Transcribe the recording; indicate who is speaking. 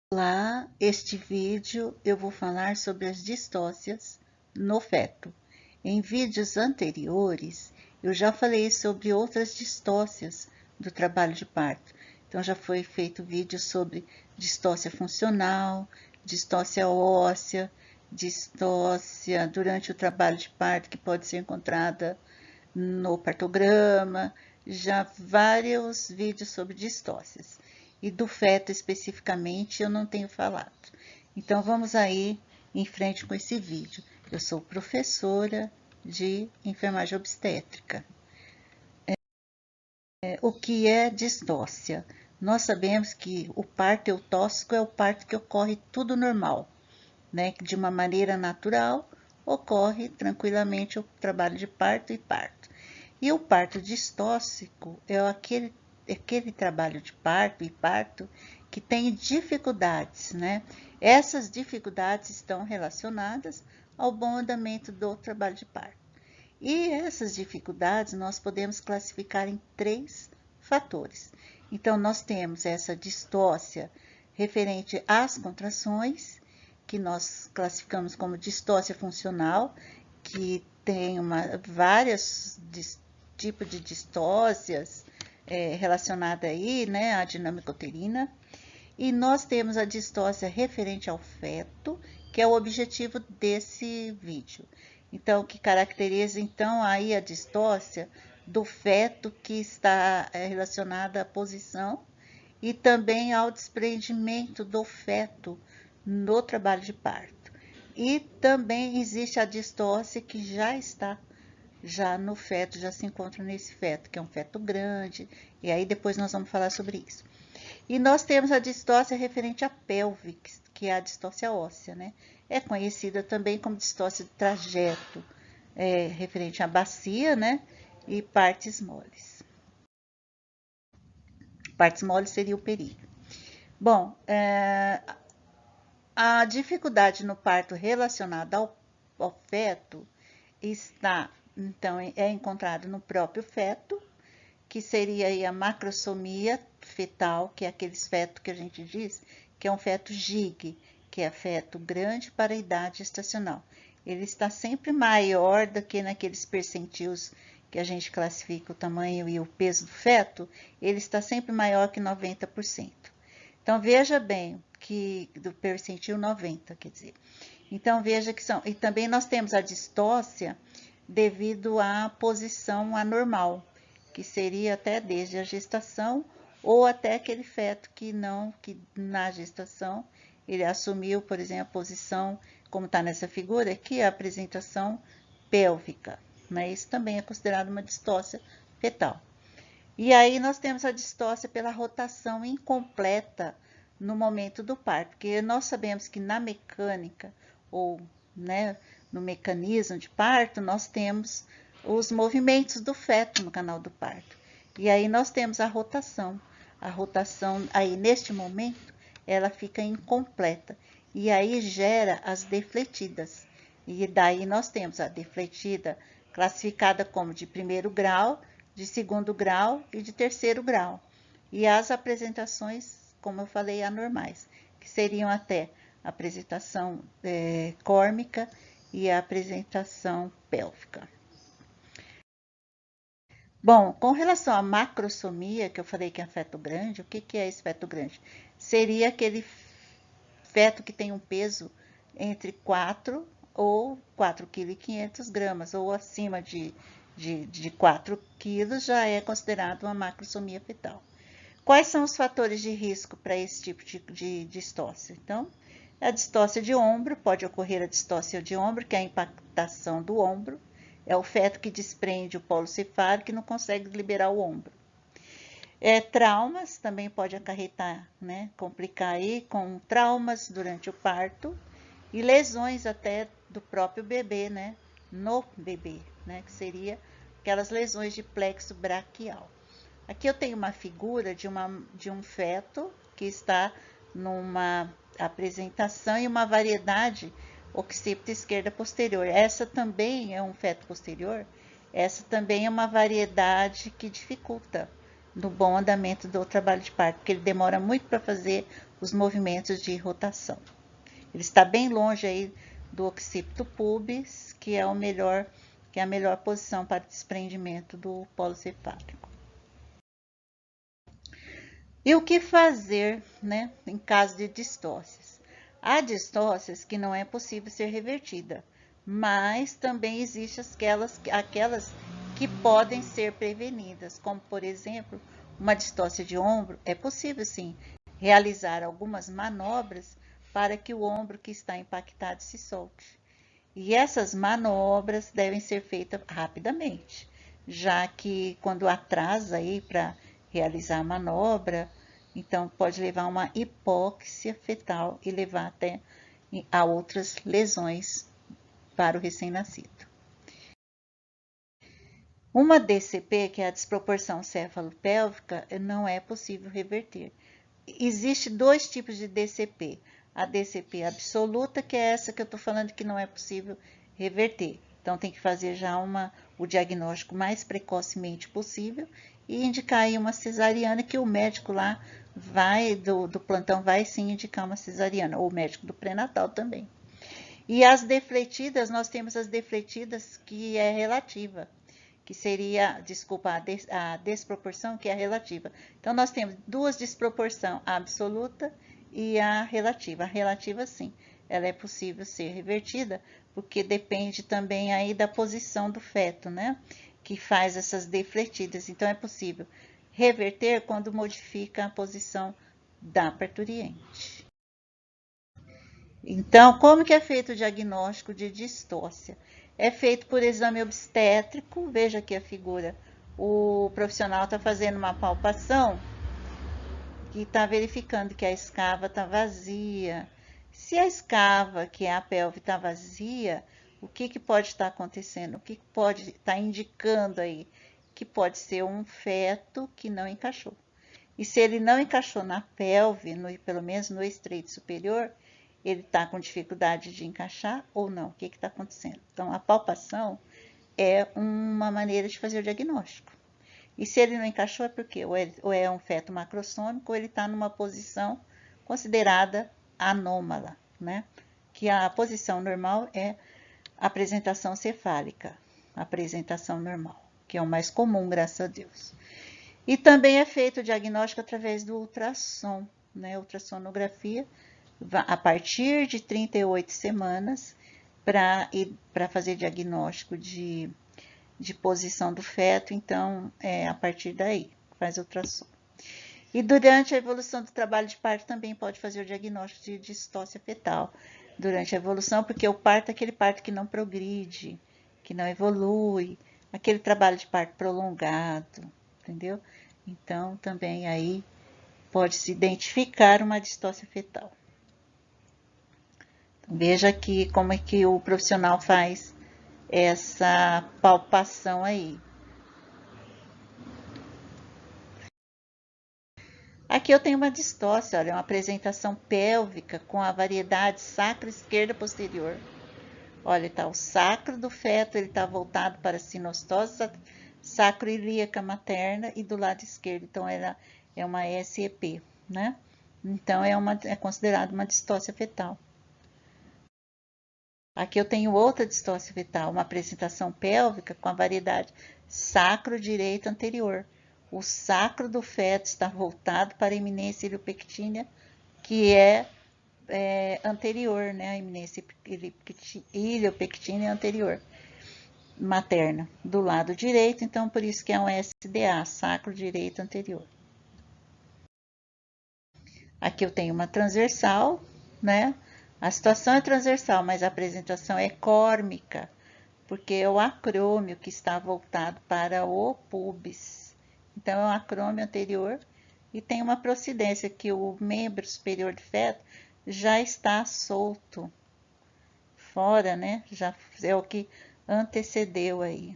Speaker 1: Olá, este vídeo eu vou falar sobre as distócias no feto. Em vídeos anteriores, eu já falei sobre outras distócias do trabalho de parto. Então, já foi feito vídeo sobre distócia funcional, distócia óssea, distócia durante o trabalho de parto, que pode ser encontrada no partograma, já vários vídeos sobre distócias. E do feto especificamente eu não tenho falado. Então vamos aí em frente com esse vídeo. Eu sou professora de enfermagem obstétrica. O que é distócia? Nós sabemos que o parto eutóxico é o parto que ocorre tudo normal, né? De uma maneira natural, ocorre tranquilamente o trabalho de parto e parto. E o parto distóxico é aquele trabalho de parto e parto que tem dificuldades, né? Essas dificuldades estão relacionadas ao bom andamento do trabalho de parto. E essas dificuldades nós podemos classificar em 3 fatores. Então, nós temos essa distócia referente às contrações, que nós classificamos como distócia funcional, que tem vários tipos de distócias relacionada aí, né, à dinâmica uterina. E nós temos a distócia referente ao feto, que é o objetivo desse vídeo. Então, que caracteriza então aí a distócia do feto que está relacionada à posição e também ao desprendimento do feto no trabalho de parto. E também existe a distócia que já no feto, já se encontra nesse feto, que é um feto grande, e aí depois nós vamos falar sobre isso. E nós temos a distócia referente à pelve, que é a distócia óssea, né? É conhecida também como distócia de trajeto, referente à bacia, né? E partes moles. Partes moles seria o período. Bom, a dificuldade no parto relacionada ao feto está, então, é encontrada no próprio feto, que seria aí a macrosomia fetal, que é aqueles fetos que a gente diz que é um feto GIG, que é feto grande para a idade gestacional. Ele está sempre maior do que naqueles percentios que a gente classifica o tamanho e o peso do feto, ele está sempre maior que 90%. Então, veja bem que do percentil 90, quer dizer. Então, veja que são. E também nós temos a distócia devido à posição anormal, que seria até desde a gestação ou até aquele feto que na gestação ele assumiu, por exemplo, a posição, como está nessa figura aqui, a apresentação pélvica. Mas isso também é considerado uma distócia fetal. E aí nós temos a distócia pela rotação incompleta no momento do parto, porque nós sabemos que na mecânica ou, né, no mecanismo de parto, nós temos os movimentos do feto no canal do parto. E aí nós temos a rotação. A rotação aí neste momento ela fica incompleta e aí gera as defletidas. E daí nós temos a defletida classificada como de primeiro grau, de segundo grau e de terceiro grau. E as apresentações, como eu falei, anormais, que seriam até a apresentação córmica e a apresentação pélvica. Bom, com relação à macrosomia, que eu falei que é feto grande, o que é esse feto grande? Seria aquele feto que tem um peso entre 4 ou 4,5 kg, ou acima de 4 kg já é considerado uma macrosomia fetal. Quais são os fatores de risco para esse tipo de distócia? Então, a distócia de ombro, pode ocorrer a distócia de ombro, que é a impactação do ombro, é o feto que desprende o polo cefálico e não consegue liberar o ombro. Traumas também pode acarretar, né, complicar aí com traumas durante o parto e lesões até do próprio bebê, né, no bebê, né, que seria aquelas lesões de plexo braquial. Aqui eu tenho uma figura de um feto que está numa apresentação e uma variedade occipita esquerda posterior. Essa também é um feto posterior, essa também é uma variedade que dificulta, no bom andamento do trabalho de parto, porque ele demora muito para fazer os movimentos de rotação. Ele está bem longe aí do occipito pubis, que é a melhor posição para desprendimento do polo cefálico. E o que fazer, né, em caso de distócias? Há distócias que não é possível ser revertida, mas também existem aquelas que podem ser prevenidas, como por exemplo, uma distócia de ombro. É possível sim realizar algumas manobras para que o ombro que está impactado se solte. E essas manobras devem ser feitas rapidamente, já que quando atrasa aí para realizar a manobra, então pode levar a uma hipóxia fetal e levar até a outras lesões para o recém-nascido. Uma DCP, que é a desproporção céfalo-pélvica, não é possível reverter. Existem dois tipos de DCP. A DCP absoluta, que é essa que eu estou falando que não é possível reverter. Então, tem que fazer já o diagnóstico mais precocemente possível e indicar aí uma cesariana, que o médico lá do plantão vai sim indicar uma cesariana, ou o médico do pré-natal também. E as defletidas, nós temos as defletidas que é relativa, que seria, desculpa, a desproporção, que é a relativa. Então, nós temos duas desproporções, a absoluta e a relativa. A relativa, sim, ela é possível ser revertida, porque depende também aí da posição do feto, né? Que faz essas defletidas. Então, é possível reverter quando modifica a posição da parturiente. Então, como que é feito o diagnóstico de distócia? É feito por exame obstétrico, veja aqui a figura. O profissional está fazendo uma palpação e está verificando que a escava está vazia. Se a escava, que é a pelve, está vazia, o que pode estar acontecendo? O que pode estar indicando aí? Que pode ser um feto que não encaixou. E se ele não encaixou na pelve, pelo menos no estreito superior, ele está com dificuldade de encaixar ou não? O que está acontecendo? Então, a palpação é uma maneira de fazer o diagnóstico. E se ele não encaixou, é porque ou é um feto macrossômico, ou ele está numa posição considerada anômala, né? Que a posição normal é a apresentação cefálica, a apresentação normal, que é o mais comum, graças a Deus. E também é feito o diagnóstico através do ultrassom, né? Ultrassonografia, a partir de 38 semanas, para fazer diagnóstico de posição do feto. Então, a partir daí, faz ultrassom. E durante a evolução do trabalho de parto, também pode fazer o diagnóstico de distócia fetal. Durante a evolução, porque o parto é aquele parto que não progride, que não evolui, aquele trabalho de parto prolongado, entendeu? Então, também aí pode-se identificar uma distócia fetal. Veja aqui como é que o profissional faz essa palpação aí. Aqui eu tenho uma distócia, olha, uma apresentação pélvica com a variedade sacro esquerda posterior. Olha, tá o sacro do feto, ele está voltado para a sinostose sacroiliaca materna e do lado esquerdo, então ela é uma SEP, né? Então é considerado uma distócia fetal. Aqui eu tenho outra distócia fetal, uma apresentação pélvica com a variedade sacro-direito anterior. O sacro do feto está voltado para a eminência iliopectínea, que é anterior, né? A eminência iliopectínea anterior, materna, do lado direito, então por isso que é um SDA, sacro-direito anterior. Aqui eu tenho uma transversal, né? A situação é transversal, mas a apresentação é córmica, porque é o acrômio que está voltado para o pubis. Então, é um acrômio anterior e tem uma procedência que o membro superior do feto já está solto, fora, né? Já é o que antecedeu aí.